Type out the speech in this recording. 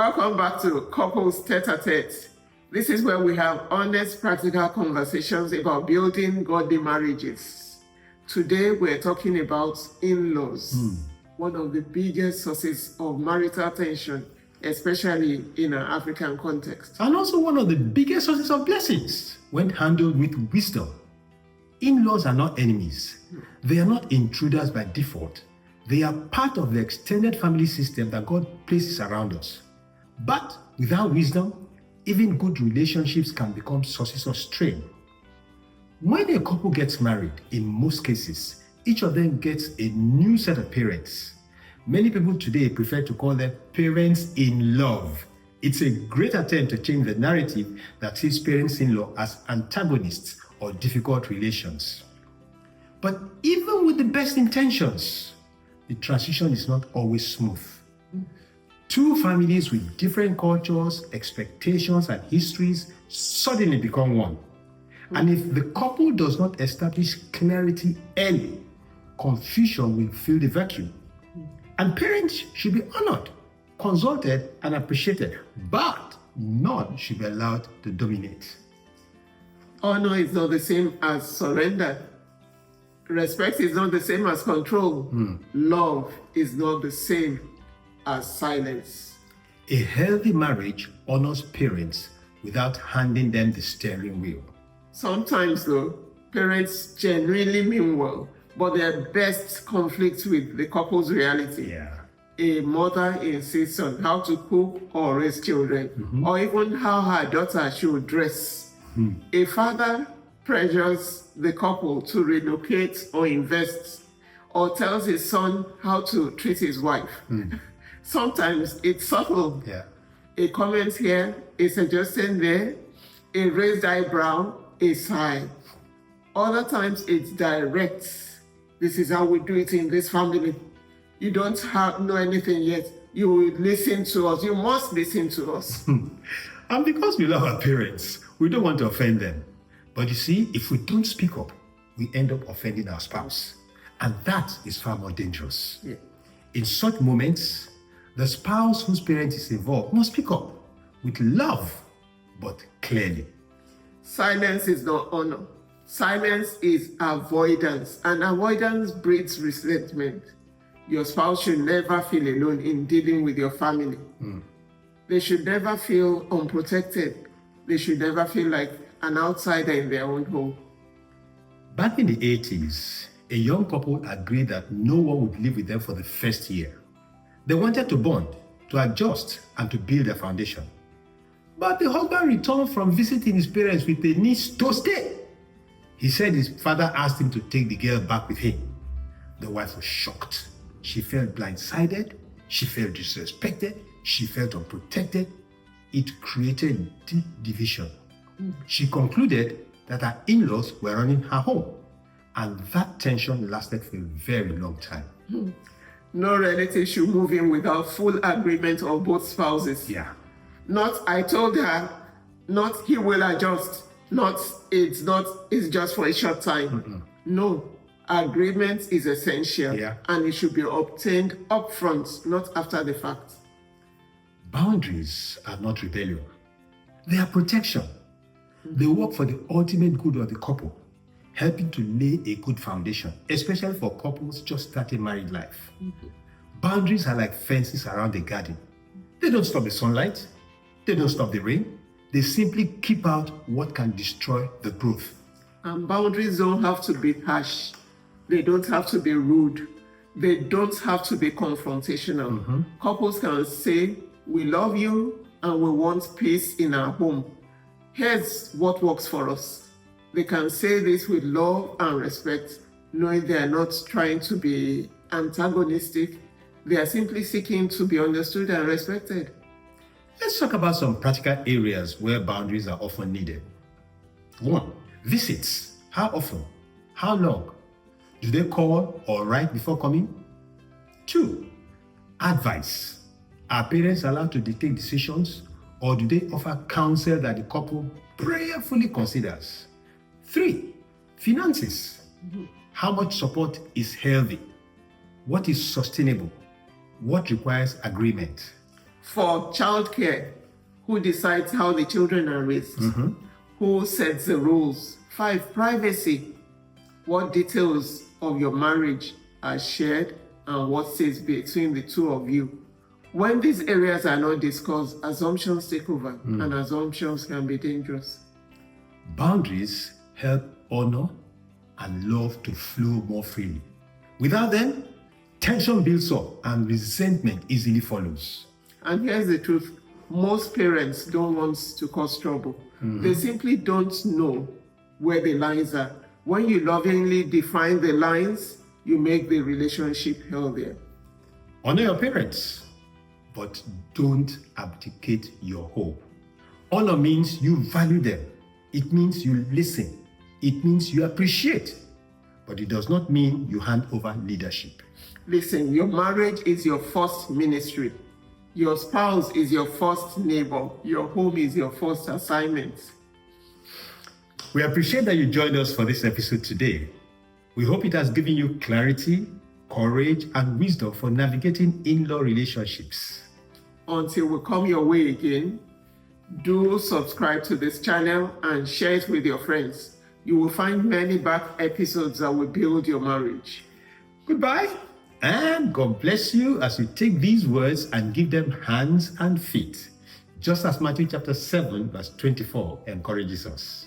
Welcome back to Couples Tête-à-Tête. This is where we have honest, practical conversations about building godly marriages. Today, we're talking about in-laws, one of the biggest sources of marital tension, especially in an African context. And also one of the biggest sources of blessings when handled with wisdom. In-laws are not enemies. They are not intruders by default. They are part of the extended family system that God places around us. But without wisdom, even good relationships can become sources of strain. When a couple gets married, in most cases, each of them gets a new set of parents. Many people today prefer to call them parents in love. It's a great attempt to change the narrative that sees parents-in-law as antagonists or difficult relations. But even with the best intentions, the transition is not always smooth. Two families with different cultures, expectations, and histories suddenly become one. And if the couple does not establish clarity early, confusion will fill the vacuum. And parents should be honored, consulted, and appreciated, but none should be allowed to dominate. Honor is not the same as surrender. Respect is not the same as control. Love is not the same as silence. A healthy marriage honors parents without handing them the steering wheel. Sometimes, though, parents genuinely mean well, but their best conflicts with the couple's reality. A mother insists on how to cook or raise children, or even how her daughter should dress. A father pressures the couple to relocate or invest, or tells his son how to treat his wife. Sometimes it's subtle. A comment here, a suggestion there, a raised eyebrow, a sigh. Other times it's direct. This is how we do it in this family. You don't know anything yet. You will listen to us. You must listen to us. And because we love our parents, we don't want to offend them. But you see, if we don't speak up, we end up offending our spouse. And that is far more dangerous. In such moments, the spouse whose parent is involved must speak up with love, but clearly. Silence is not honor. Silence is avoidance, and avoidance breeds resentment. Your spouse should never feel alone in dealing with your family. They should never feel unprotected. They should never feel like an outsider in their own home. Back in the 80s, a young couple agreed that no one would live with them for the first year. They wanted to bond, to adjust, and to build a foundation. But the husband returned from visiting his parents with a niece to stay. He said his father asked him to take the girl back with him. The wife was shocked. She felt blindsided. She felt disrespected. She felt unprotected. It created deep division. She concluded that her in-laws were running her home. And that tension lasted for a very long time. No relative should move in without full agreement of both spouses. Not, I told her, not, he will adjust, not, it's just for a short time. No, agreement is essential, and it should be obtained upfront, not after the fact. Boundaries are not rebellion. They are protection. They work for the ultimate good of the couple, helping to lay a good foundation, especially for couples just starting married life. Boundaries are like fences around the garden. They don't stop the sunlight. They don't stop the rain. They simply keep out what can destroy the growth. And boundaries don't have to be harsh. They don't have to be rude. They don't have to be confrontational. Couples can say, we love you and we want peace in our home. Here's what works for us. They can say this with love and respect, knowing they are not trying to be antagonistic. They are simply seeking to be understood and respected. Let's talk about some practical areas where boundaries are often needed. 1. Visits. How often? How long? Do they call or write before coming? 2. Advice. Are parents allowed to dictate decisions, or do they offer counsel that the couple prayerfully considers? 3. Finances. How much support is healthy? What is sustainable? What requires agreement? 4, childcare. Who decides how the children are raised? Who sets the rules? 5, privacy. What details of your marriage are shared and what stays between the two of you? When these areas are not discussed, assumptions take over, and assumptions can be dangerous. Boundaries help honor and love to flow more freely. Without them, tension builds up and resentment easily follows. And here's the truth. Most parents don't want to cause trouble. They simply don't know where the lines are. When you lovingly define the lines, you make the relationship healthier. Honor your parents, but don't abdicate your hope. Honor means you value them. It means you listen. It means you appreciate. But it does not mean you hand over leadership. Listen, your marriage is your first ministry. Your spouse is your first neighbor. Your home is your first assignment. We appreciate that you joined us for this episode today. We hope it has given you clarity, courage, and wisdom for navigating in-law relationships. Until we come your way again, do subscribe to this channel and share it with your friends. You will find many back episodes that will build your marriage. Goodbye, and God bless you as you take these words and give them hands and feet, just as Matthew chapter 7 verse 24 encourages us.